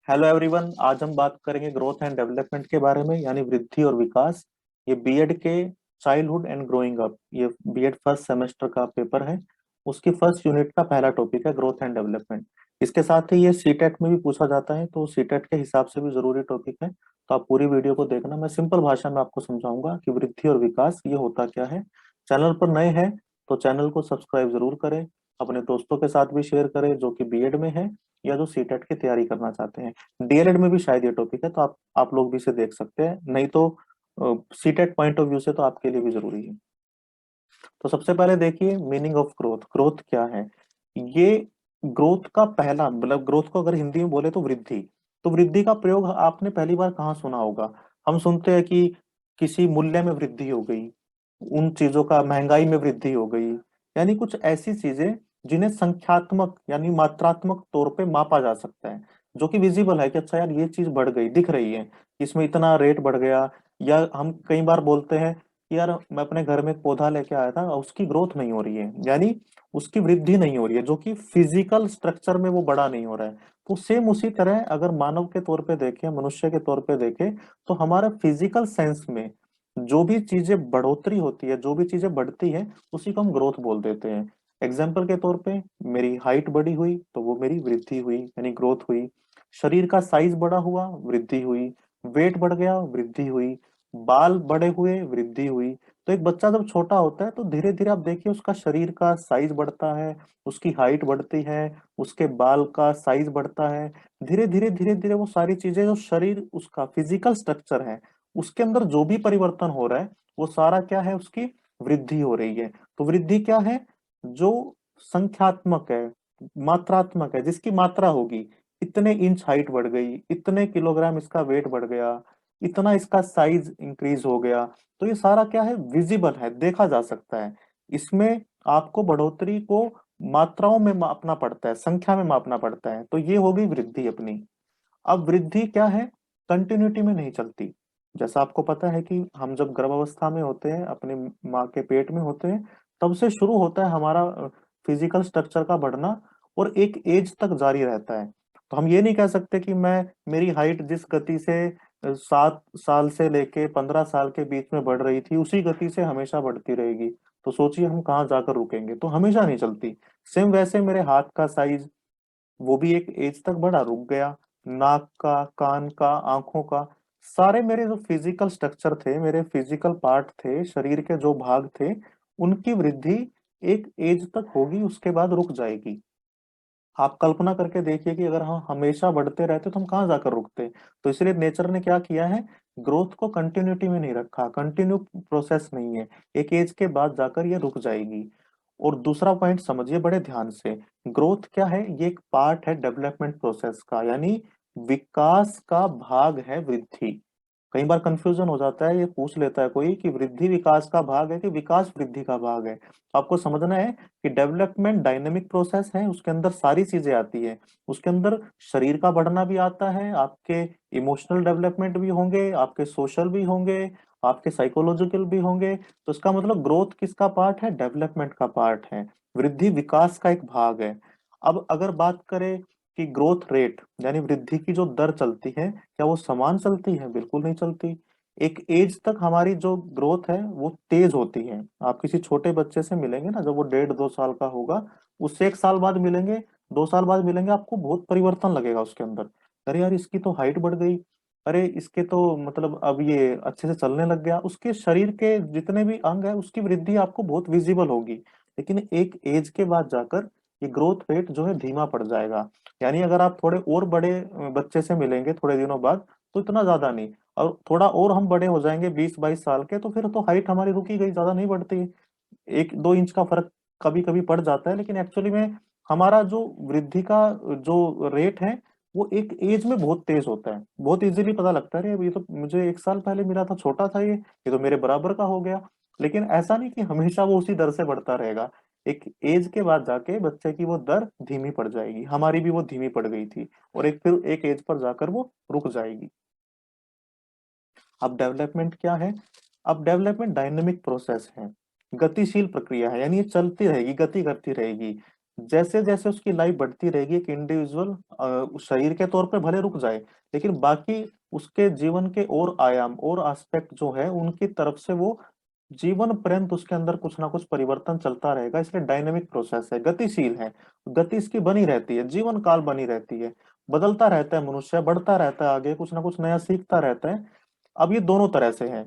Hello everyone, आज हम बात करेंगे ग्रोथ एंड डेवलपमेंट के बारे में, यानी वृद्धि और विकास। ये बीएड के चाइल्डहुड एंड ग्रोइंग अप, ये बीएड फर्स्ट सेमेस्टर का पेपर है। उसकी फर्स्ट यूनिट का पहला टॉपिक है ग्रोथ एंड डेवलपमेंट। इसके साथ ही ये सीटेट में भी पूछा जाता है, तो सीटेट के हिसाब से भी जरूरी टॉपिक है। तो आप पूरी वीडियो को देखना, मैं सिंपल भाषा में आपको समझाऊंगा कि वृद्धि और विकास ये होता क्या है। चैनल पर नए हैं तो चैनल को सब्सक्राइब जरूर करें, अपने दोस्तों के साथ भी शेयर करें जो कि बीएड में है या जो सीटेट की तैयारी करना चाहते हैं। डीएलएड में भी शायद ये टॉपिक है, तो आप लोग भी इसे देख सकते हैं, नहीं तो सीटेट पॉइंट ऑफ व्यू से तो आपके लिए भी जरूरी है। तो सबसे पहले देखिए मीनिंग ऑफ ग्रोथ। ग्रोथ क्या है? ये ग्रोथ का पहला मतलब ग्रोथ को अगर हिंदी में बोले तो वृद्धि। तो वृद्धि का प्रयोग आपने पहली बार कहाँ सुना होगा? हम सुनते हैं कि किसी मूल्य में वृद्धि हो गई, उन चीजों का महंगाई में वृद्धि हो गई, यानी कुछ ऐसी चीजें जिन्हें संख्यात्मक यानी मात्रात्मक तौर पे मापा जा सकता है, जो कि विजिबल है कि अच्छा यार ये चीज बढ़ गई, दिख रही है, इसमें इतना रेट बढ़ गया। या हम कई बार बोलते हैं कि यार मैं अपने घर में एक पौधा लेके आया था और उसकी ग्रोथ नहीं हो रही है, यानी उसकी वृद्धि नहीं हो रही है, जो कि फिजिकल स्ट्रक्चर में वो बड़ा नहीं हो रहा है। तो सेम उसी तरह अगर मानव के तौर पे देखें, मनुष्य के तौर पे देखें, तो हमारा फिजिकल सेंस में जो भी चीजें बढ़ोतरी होती है, जो भी चीजें बढ़ती है, उसी को हम ग्रोथ बोल देते हैं। एग्जाम्पल के तौर पे मेरी हाइट बड़ी हुई तो वो मेरी वृद्धि हुई, यानी ग्रोथ हुई। शरीर का साइज बड़ा हुआ, वृद्धि हुई। वेट बढ़ गया, वृद्धि हुई। बाल बड़े हुए, वृद्धि हुई। तो एक बच्चा जब छोटा होता है तो धीरे धीरे आप देखिए उसका शरीर का साइज बढ़ता है, उसकी हाइट बढ़ती है, उसके बाल का साइज बढ़ता है। धीरे धीरे वो सारी चीजें, जो शरीर उसका फिजिकल स्ट्रक्चर है, उसके अंदर जो भी परिवर्तन हो रहा है, वो सारा क्या है? उसकी वृद्धि हो रही है। तो वृद्धि क्या है? जो संख्यात्मक है, मात्रात्मक है, जिसकी मात्रा होगी, इतने इंच हाइट बढ़ गई, इतने किलोग्राम इसका वेट बढ़ गया, इतना इसका साइज इंक्रीज हो गया। तो ये सारा क्या है? विजिबल है, देखा जा सकता है। इसमें आपको बढ़ोतरी को मात्राओं में मापना पड़ता है, संख्या में मापना पड़ता है। तो ये हो गई वृद्धि अपनी। अब वृद्धि क्या है? कंटिन्यूटी में नहीं चलती। जैसा आपको पता है कि हम जब गर्भावस्था में होते हैं, अपने माँ के पेट में होते हैं, तब से शुरू होता है हमारा फिजिकल स्ट्रक्चर का बढ़ना, और एक एज तक जारी रहता है। तो हम ये नहीं कह सकते कि मैं मेरी हाइट जिस गति से 7 साल से लेके 15 साल के बीच में बढ़ रही थी, उसी गति से हमेशा बढ़ती रहेगी। तो सोचिए हम कहाँ जाकर रुकेंगे, तो हमेशा नहीं चलती। सेम वैसे मेरे हाथ का साइज, वो भी एक एज तक बढ़ा, रुक गया। नाक का, कान का, आंखों का, सारे मेरे जो फिजिकल स्ट्रक्चर थे, मेरे फिजिकल पार्ट थे, शरीर के जो भाग थे, उनकी वृद्धि एक एज तक होगी, उसके बाद रुक जाएगी। आप कल्पना करके देखिए कि अगर हम हमेशा बढ़ते रहते तो हम कहाँ जाकर रुकते। तो इसलिए नेचर ने क्या किया है? ग्रोथ को कंटिन्यूटी में नहीं रखा, कंटिन्यू प्रोसेस नहीं है। एक एज के बाद जाकर ये रुक जाएगी। और दूसरा पॉइंट समझिए बड़े ध्यान से। ग्रोथ क्या है? ये एक पार्ट है डेवलपमेंट प्रोसेस का, यानी विकास का भाग है वृद्धि। कई बार कंफ्यूजन हो जाता है, ये पूछ लेता है कोई कि वृद्धि विकास का भाग है कि विकास वृद्धि का भाग है। आपको समझना है कि डेवलपमेंट डायनेमिक प्रोसेस है, उसके अंदर सारी चीजें आती है। उसके अंदर शरीर का बढ़ना भी आता है, आपके इमोशनल डेवलपमेंट भी होंगे, आपके सोशल भी होंगे, आपके साइकोलॉजिकल भी होंगे। तो इसका मतलब ग्रोथ किसका पार्ट है? डेवलपमेंट का पार्ट है। वृद्धि विकास का एक भाग है। अब अगर बात करें कि ग्रोथ रेट यानी वृद्धि की जो दर चलती है, क्या वो समान चलती है? बिल्कुल नहीं चलती। एक एज तक हमारी जो ग्रोथ है वो तेज होती है। आप किसी छोटे बच्चे से मिलेंगे ना, जब वो 1.5-2 साल का होगा, उससे 1 साल बाद मिलेंगे, 2 साल बाद मिलेंगे, आपको बहुत परिवर्तन लगेगा उसके अंदर। अरे यार इसकी तो हाइट बढ़ गई, अरे इसके तो मतलब अब ये अच्छे से चलने लग गया, उसके शरीर के जितने भी अंग है उसकी वृद्धि आपको बहुत विजिबल होगी। लेकिन एक एज के बाद जाकर ये ग्रोथ रेट जो है धीमा पड़ जाएगा। यानी अगर आप थोड़े और बड़े बच्चे से मिलेंगे थोड़े दिनों बाद, तो इतना ज्यादा नहीं। और थोड़ा और हम बड़े हो जाएंगे 20-22 साल के, तो फिर तो हाइट हमारी रुकी गई, ज्यादा नहीं बढ़ती। 1-2 इंच का फर्क कभी कभी पड़ जाता है, लेकिन एक्चुअली में हमारा जो वृद्धि का जो रेट है, वो एक एज में बहुत तेज होता है। बहुत इजीली पता लगता है, अरे ये तो मुझे 1 साल पहले मिला था, छोटा था ये तो मेरे बराबर का हो गया। लेकिन ऐसा नहीं कि हमेशा वो उसी दर से बढ़ता रहेगा। एक एज के बाद जाके बच्चे की वो दर धीमी पड़ जाएगी, हमारी भी वो धीमी पड़ गई थी, और फिर एक एज पर जाकर वो रुक जाएगी। अब डेवलपमेंट क्या है? अब डेवलपमेंट डायनेमिक प्रोसेस है, गतिशील प्रक्रिया है, यानी ये चलती रहेगी, गति करती रहेगी। जैसे जैसे उसकी लाइफ बढ़ती रहेगी, एक इंडिविजुअल शरीर के तौर पे भले रुक जाए, लेकिन बाकी उसके जीवन के और आयाम और एस्पेक्ट जो है उनकी तरफ से वो जीवन पर्यंत उसके अंदर कुछ ना कुछ परिवर्तन चलता रहेगा। इसलिए डायनेमिक प्रोसेस है, गतिशील है, गति इसकी बनी रहती है, जीवन काल बनी रहती है, बदलता रहता है, मनुष्य बढ़ता रहता है, आगे कुछ ना कुछ नया सीखता रहता है। अब ये दोनों तरह से है,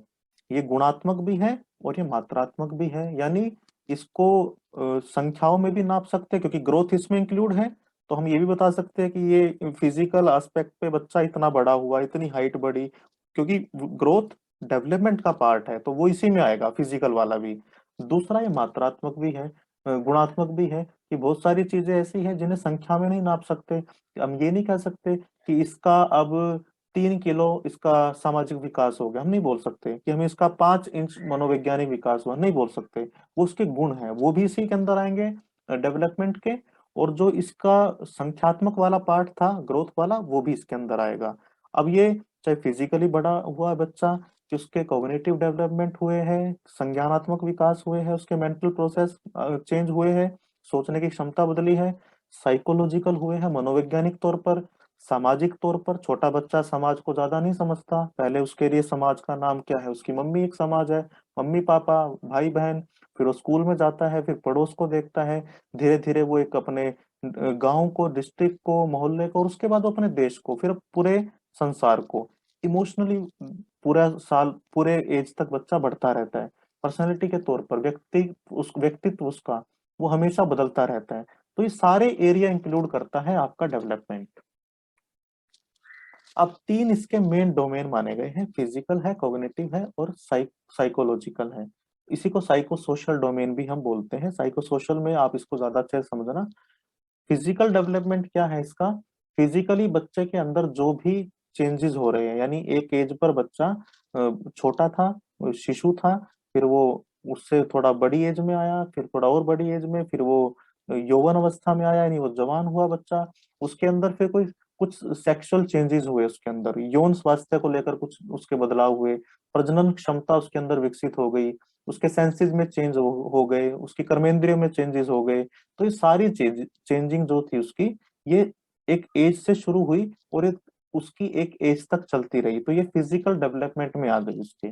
ये गुणात्मक भी है और ये मात्रात्मक भी है। यानी इसको संख्याओं में भी नाप सकते हैं क्योंकि ग्रोथ इसमें इंक्लूड है। तो हम ये भी बता सकते हैं कि ये फिजिकल एस्पेक्ट पे बच्चा इतना बड़ा हुआ, इतनी हाइट बढ़ी, क्योंकि ग्रोथ डेवलपमेंट का पार्ट है, तो वो इसी में आएगा, फिजिकल वाला भी। दूसरा, ये मात्रात्मक भी है, गुणात्मक भी है, कि बहुत सारी चीजें ऐसी हैं जिन्हें संख्या में नहीं नाप सकते। हम ये नहीं कह सकते कि इसका अब 3 किलो इसका सामाजिक विकास हो गया, हम नहीं बोल सकते कि हमें इसका 5 इंच मनोवैज्ञानिक विकास हुआ, नहीं बोल सकते। वो उसके गुण हैं, वो भी इसी के अंदर आएंगे, डेवलपमेंट के। और जो इसका संख्यात्मक वाला पार्ट था, ग्रोथ वाला, वो भी इसके अंदर आएगा। अब ये चाहे फिजिकली बड़ा हुआ बच्चा, कि उसके कॉग्निटिव डेवलपमेंट हुए हैं, संज्ञानात्मक विकास हुए हैं, उसके मेंटल प्रोसेस चेंज हुए हैं, सोचने की क्षमता बदली है, साइकोलॉजिकल हुए हैं, मनोवैज्ञानिक तौर पर, सामाजिक तौर पर। छोटा बच्चा समाज को ज्यादा नहीं समझता, पहले उसके लिए समाज का नाम क्या है, उसकी मम्मी एक समाज है, मम्मी पापा भाई बहन। फिर वो स्कूल में जाता है, फिर पड़ोस को देखता है, धीरे धीरे वो एक अपने गांव को, डिस्ट्रिक्ट को, मोहल्ले को, और उसके बाद वो अपने देश को, फिर पूरे संसार को। इमोशनली पूरा साल, पूरे एज तक बच्चा बढ़ता रहता है। पर्सनैलिटी के तौर पर व्यक्तित्व उसका वो हमेशा बदलता रहता है। तो ये सारे एरिया इंक्लूड करता है आपका डेवलपमेंट। अब तीन इसके मेन डोमेन माने गए हैं, फिजिकल है, कॉग्निटिव है, और साइकोलॉजिकल है। इसी को साइको सोशल डोमेन भी हम बोलते हैं। साइको सोशल में आप इसको ज्यादा अच्छे से समझना। फिजिकल डेवलपमेंट क्या है इसका? फिजिकली बच्चे के अंदर जो भी चेंजेस हो रहे हैं, यानी एक एज पर बच्चा छोटा था, शिशु था, फिर वो उससे थोड़ा बड़ी एज में आया, फिर थोड़ा और बड़ी एज में, फिर वो यौवन अवस्था में आया, यानी वो जवान हुआ बच्चा। उसके अंदर फिर कोई कुछ सेक्सुअल चेंजेस हुए, उसके अंदर यौन स्वास्थ्य को लेकर कुछ उसके बदलाव हुए, प्रजनन क्षमता उसके अंदर विकसित हो गई, उसके सेंसेस में चेंज हो गए, उसकी कर्मेंद्रियों में चेंजेस हो गए। तो ये सारी चीज चेंजिंग जो थी उसकी, ये एक एज से शुरू हुई और एक उसकी एक एज तक चलती रही। तो ये फिजिकल डेवलपमेंट में आ गई उसके।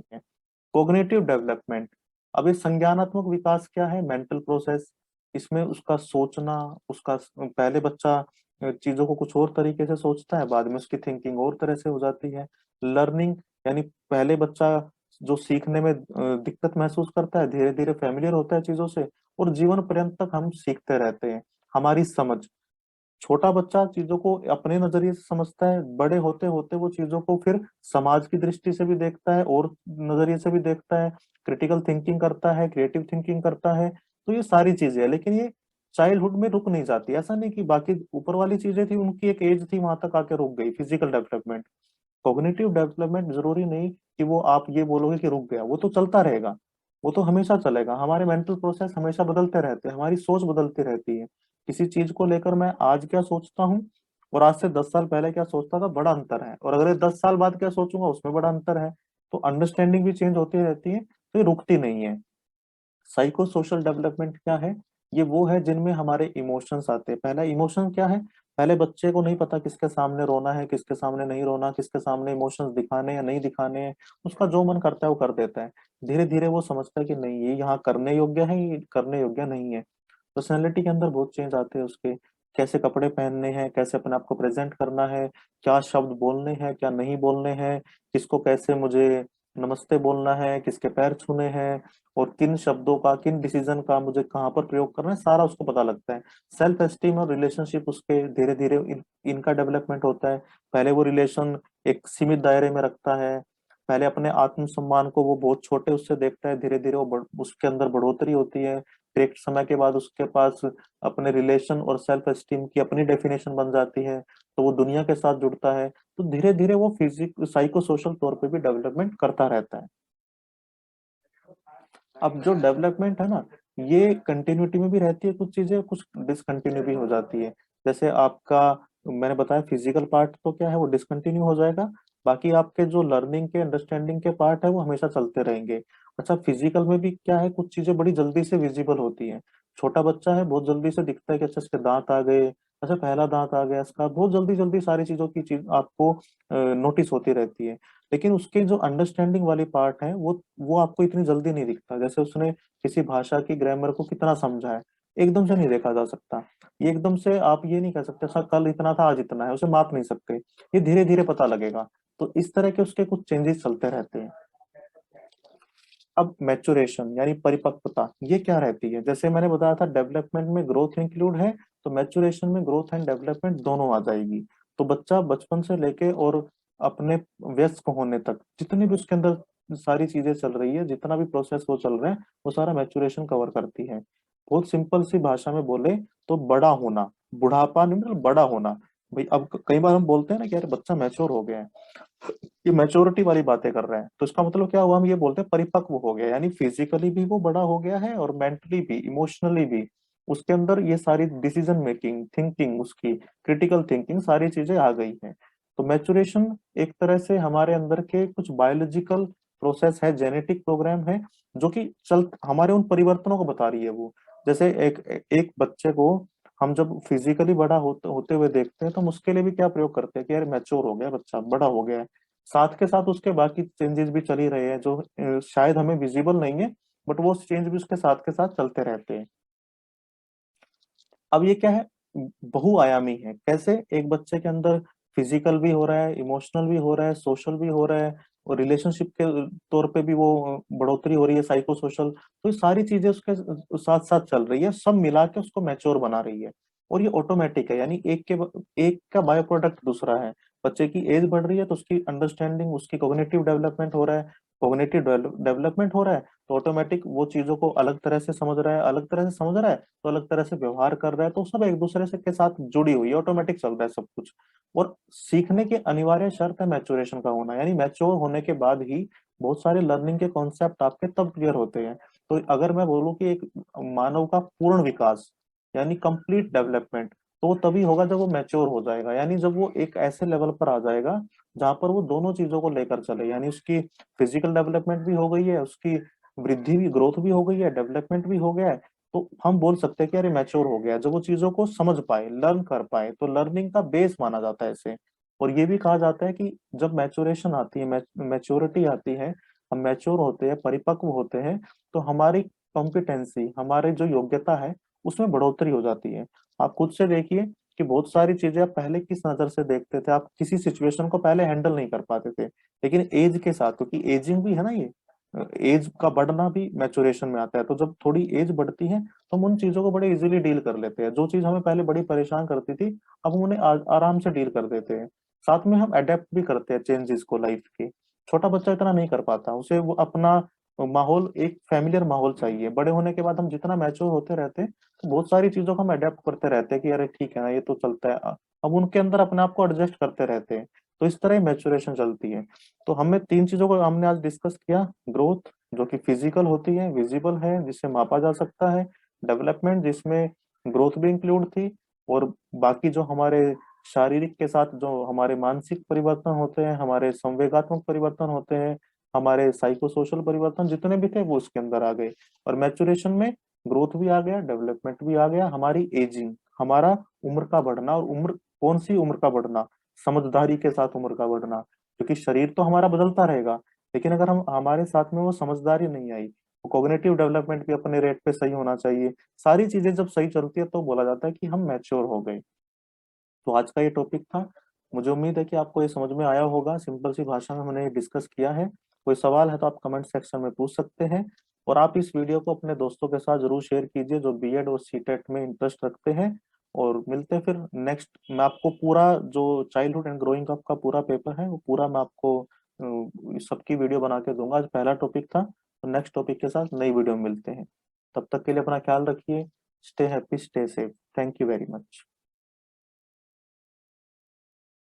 कोग्निटिव डेवलपमेंट, अब ये संज्ञानात्मक विकास क्या है? Mental process. इसमें उसका सोचना, उसका पहले बच्चा चीजों को कुछ और तरीके से सोचता है, बाद में उसकी थिंकिंग और तरह से हो जाती है। लर्निंग, यानी पहले बच्चा जो सीखने में दिक्कत महसूस करता है, धीरे धीरे फेमिलियर होता है चीजों से, और जीवन पर्यंत तक हम सीखते रहते हैं। हमारी समझ, छोटा बच्चा चीजों को अपने नजरिए से समझता है, बड़े होते होते वो चीजों को फिर समाज की दृष्टि से भी देखता है और नजरिए से भी देखता है, क्रिटिकल थिंकिंग करता है, क्रिएटिव थिंकिंग करता है। तो ये सारी चीजें है, लेकिन ये चाइल्डहुड में रुक नहीं जाती। ऐसा नहीं कि बाकी ऊपर वाली चीजें थी, उनकी एक एज थी, वहां तक आके रुक गई फिजिकल डेवलपमेंट। कॉग्निटिव डेवलपमेंट जरूरी नहीं कि वो आप ये बोलोगे कि रुक गया, वो तो चलता रहेगा, वो तो हमेशा चलेगा। हमारे मेंटल प्रोसेस हमेशा बदलते रहते हैं, हमारी सोच बदलती रहती है। किसी चीज को लेकर मैं आज क्या सोचता हूँ और आज से 10 साल पहले क्या सोचता था, बड़ा अंतर है। और अगर 10 साल बाद क्या सोचूंगा, उसमें बड़ा अंतर है। तो अंडरस्टैंडिंग भी चेंज होती रहती है, तो ये रुकती नहीं है। साइको सोशल डेवलपमेंट क्या है? ये वो है जिनमें हमारे इमोशंस आते हैं। पहला इमोशन क्या है? पहले बच्चे को नहीं पता किसके सामने रोना है, किसके सामने नहीं रोना, किसके सामने इमोशंस दिखाने या नहीं दिखाने हैं। उसका जो मन करता है वो कर देता है। धीरे धीरे वो समझता है कि नहीं, ये यहाँ करने योग्य है, ये करने योग्य नहीं है। पर्सनैलिटी के अंदर बहुत चेंज आते हैं उसके, कैसे कपड़े पहनने हैं, कैसे अपने आप को प्रेजेंट करना है, क्या शब्द बोलने हैं, क्या नहीं बोलने हैं, किसको कैसे मुझे नमस्ते बोलना है, किसके पैर छूने हैं, और किन शब्दों का, किन डिसीजन का मुझे कहाँ पर प्रयोग करना है, सारा उसको पता लगता है। सेल्फ एस्टीम और रिलेशनशिप उसके धीरे धीरे इनका डेवलपमेंट होता है। पहले वो रिलेशन एक सीमित दायरे में रखता है, पहले अपने आत्मसम्मान को वो बहुत छोटे उससे देखता है, धीरे धीरे वो उसके अंदर बढ़ोतरी होती है। फिर एक समय के बाद उसके पास अपने रिलेशन और सेल्फ एस्टीम की अपनी डेफिनेशन बन जाती है, तो वो दुनिया के साथ जुड़ता है। तो धीरे धीरे वो साइको सोशल तौर पे भी डेवलपमेंट करता रहता है। अब जो डेवलपमेंट है ना, ये कंटिन्यूटी में भी रहती है कुछ चीजें, कुछ डिसकंटिन्यू भी हो जाती है। जैसे आपका मैंने बताया फिजिकल पार्ट तो क्या है, वो डिसकंटिन्यू हो जाएगा। बाकी आपके जो लर्निंग के अंडरस्टैंडिंग के पार्ट है वो हमेशा चलते रहेंगे। अच्छा, फिजिकल में भी क्या है, कुछ चीजें बड़ी जल्दी से विजिबल होती हैं। छोटा बच्चा है, बहुत जल्दी से दिखता है कि अच्छा इसके दांत आ गए, अच्छा पहला दांत आ गया इसका, बहुत जल्दी जल्दी सारी चीजों की चीज आपको नोटिस होती रहती है। लेकिन उसके जो अंडरस्टैंडिंग वाली पार्ट है वो आपको इतनी जल्दी नहीं दिखता। जैसे उसने किसी भाषा की ग्रामर को कितना समझा है, एकदम से नहीं देखा जा सकता। ये एकदम से आप ये नहीं कह सकते अच्छा कल इतना था आज इतना है, उसे माप नहीं सकते। ये धीरे धीरे पता लगेगा। तो इस तरह के उसके कुछ चेंजेस चलते रहते हैं। अब मैच्योरेशन यानी परिपक्वता ये क्या रहती है, जैसे मैंने बताया था डेवलपमेंट में ग्रोथ इंक्लूड है, तो मैच्योरेशन में ग्रोथ एंड डेवलपमेंट दोनों आ जाएगी। तो बच्चा बचपन से लेके और अपने वयस्क होने तक जितने भी उसके अंदर सारी चीजें चल रही है, जितना भी प्रोसेस वो चल रहा है, वो सारा मैच्योरेशन कवर करती है। बहुत सिंपल सी भाषा में बोले तो बड़ा होना, बुढ़ापा नहीं मतलब बड़ा होना। भाई अब कई बार हम बोलते हैं ना कि यार बच्चा मैच्योर हो गया है, ये मैच्योरिटी वाली बातें कर रहे हैं, तो इसका मतलब क्या हुआ, हम ये बोलते हैं परिपक्व हो गया, यानी फिजिकली भी वो बड़ा हो गया है और मेंटली भी, इमोशनली भी। उसके अंदर ये सारी डिसीजन मेकिंग, थिंकिंग, उसकी क्रिटिकल थिंकिंग, सारी चीजें आ गई हैं। तो मैच्योरेशन एक तरह से हमारे अंदर के कुछ बायोलॉजिकल प्रोसेस है, जेनेटिक प्रोग्राम है, जो कि चल हमारे उन परिवर्तनों को बता रही है वो। जैसे एक एक बच्चे को हम जब फिजिकली बड़ा होते हुए देखते हैं, तो हम उसके लिए भी क्या प्रयोग करते हैं कि यार मैच्योर हो गया बच्चा, बड़ा हो गया है। साथ के साथ उसके बाकी चेंजेस भी चल ही रहे हैं, जो शायद हमें विजिबल नहीं है, बट वो चेंज भी उसके साथ के साथ चलते रहते हैं। अब ये क्या है, बहुआयामी है। कैसे, एक बच्चे के अंदर फिजिकल भी हो रहा है, इमोशनल भी हो रहा है, सोशल भी हो रहा है, और रिलेशनशिप के तौर पे भी वो बढ़ोतरी हो रही है, साइको सोशल। तो ये सारी चीजें उसके साथ साथ चल रही है, सब मिला के उसको मैच्योर बना रही है। और ये ऑटोमेटिक है, यानी एक का बायो प्रोडक्ट दूसरा है। बच्चे की एज बढ़ रही है तो उसकी अंडरस्टैंडिंग, उसकी कॉग्निटिव डेवलपमेंट हो रहा है। कॉग्निटिव डेवलपमेंट हो रहा है तो ऑटोमेटिक वो चीजों को अलग तरह से समझ रहा है, अलग तरह से समझ रहा है तो अलग तरह से व्यवहार कर रहा है। तो सब एक दूसरे से के साथ जुड़ी हुई है, ऑटोमेटिक चल रहा है सब कुछ। और सीखने की अनिवार्य शर्त है मैच्योरेशन का होना, यानी मैच्योर होने के बाद ही बहुत सारे लर्निंग के कॉन्सेप्ट आपके तब क्लियर होते हैं। तो अगर मैं बोलूँ कि एक मानव का पूर्ण विकास यानी कंप्लीट डेवलपमेंट, तो वो तभी होगा जब वो मैच्योर हो जाएगा, यानी जब वो एक ऐसे लेवल पर आ जाएगा जहां पर वो दोनों चीजों को लेकर चले, यानी उसकी फिजिकल डेवलपमेंट भी हो गई है, उसकी वृद्धि भी, ग्रोथ भी हो गई है, डेवलपमेंट भी हो गया है। तो हम बोल सकते हैं कि अरे मैच्योर हो गया, जब वो चीजों को समझ पाए, लर्न कर पाए, तो लर्निंग का बेस माना जाता है इसे। और ये भी कहा जाता है कि जब मैच्योरेशन आती है, मैच्योरिटी आती है, हम मैच्योर होते हैं, परिपक्व होते हैं, तो हमारी कॉम्पिटेंसी, हमारी जो योग्यता है उसमें बढ़ोतरी हो जाती है। आप खुद से देखिए कि बहुत सारी चीजें आप पहले किस नजर से देखते थे, आप किसी सिचुएशन को पहले हैंडल नहीं कर पाते थे, लेकिन एज के साथ, क्योंकि एजिंग भी है ना, ये एज का बढ़ना भी मैच्योरेशन में आता है, तो जब थोड़ी एज बढ़ती है तो हम उन चीजों को बड़े इजीली डील कर लेते हैं। जो चीज हमें पहले बड़ी परेशान करती थी, अब हम उन्हें आराम से डील कर देते हैं। साथ में हम अडेप्ट भी करते हैं चेंजेस को लाइफ के। छोटा बच्चा इतना नहीं कर पाता, उसे वो अपना माहौल, एक फैमिलियर माहौल चाहिए। बड़े होने के बाद हम जितना मैच्योर होते रहते हैं, तो बहुत सारी चीजों को हम अडेप्ट करते रहते हैं कि अरे ठीक है ना, ये तो चलता है। अब उनके अंदर अपने आप को एडजस्ट करते रहते हैं। तो इस तरह ही मैच्योरेशन चलती है। तो हमें तीन चीजों को हमने आज डिस्कस किया। ग्रोथ जो कि फिजिकल होती है, विजिबल है, जिसे मापा जा सकता है। डेवलपमेंट जिसमें ग्रोथ भी इंक्लूड थी, और बाकी जो हमारे शारीरिक के साथ जो हमारे मानसिक परिवर्तन होते हैं, हमारे संवेगात्मक परिवर्तन होते हैं, हमारे साइको सोशल परिवर्तन जितने भी थे वो उसके अंदर आ गए। और मैच्योरेशन में ग्रोथ भी आ गया, डेवलपमेंट भी आ गया, हमारी एजिंग, हमारा उम्र का बढ़ना। और उम्र कौन सी उम्र का बढ़ना, समझदारी के साथ उम्र का बढ़ना, क्योंकि शरीर तो हमारा बदलता रहेगा, लेकिन अगर हम हमारे साथ में वो समझदारी नहीं आई, वो कॉग्निटिव डेवलपमेंट भी अपने रेट पे सही होना चाहिए। सारी चीजें जब सही चलती है तो बोला जाता है कि हम मैच्योर हो गए। तो आज का ये टॉपिक था। मुझे उम्मीद है कि आपको ये समझ में आया होगा, सिंपल सी भाषा में हमने डिस्कस किया है। कोई सवाल है तो आप कमेंट सेक्शन में पूछ सकते हैं। और आप इस वीडियो को अपने दोस्तों के साथ जरूर शेयर कीजिए जो बीएड और सीटेट में इंटरेस्ट रखते हैं। और मिलते हैं फिर नेक्स्ट। मैं आपको पूरा जो चाइल्डहुड एंड ग्रोइंग अप का पूरा पेपर है वो पूरा मैं आपको सबकी वीडियो बना के दूंगा। आज पहला टॉपिक था, तो नेक्स्ट टॉपिक के साथ नई वीडियो में मिलते हैं। तब तक के लिए अपना ख्याल रखिए। Stay happy, stay safe. Thank you very much.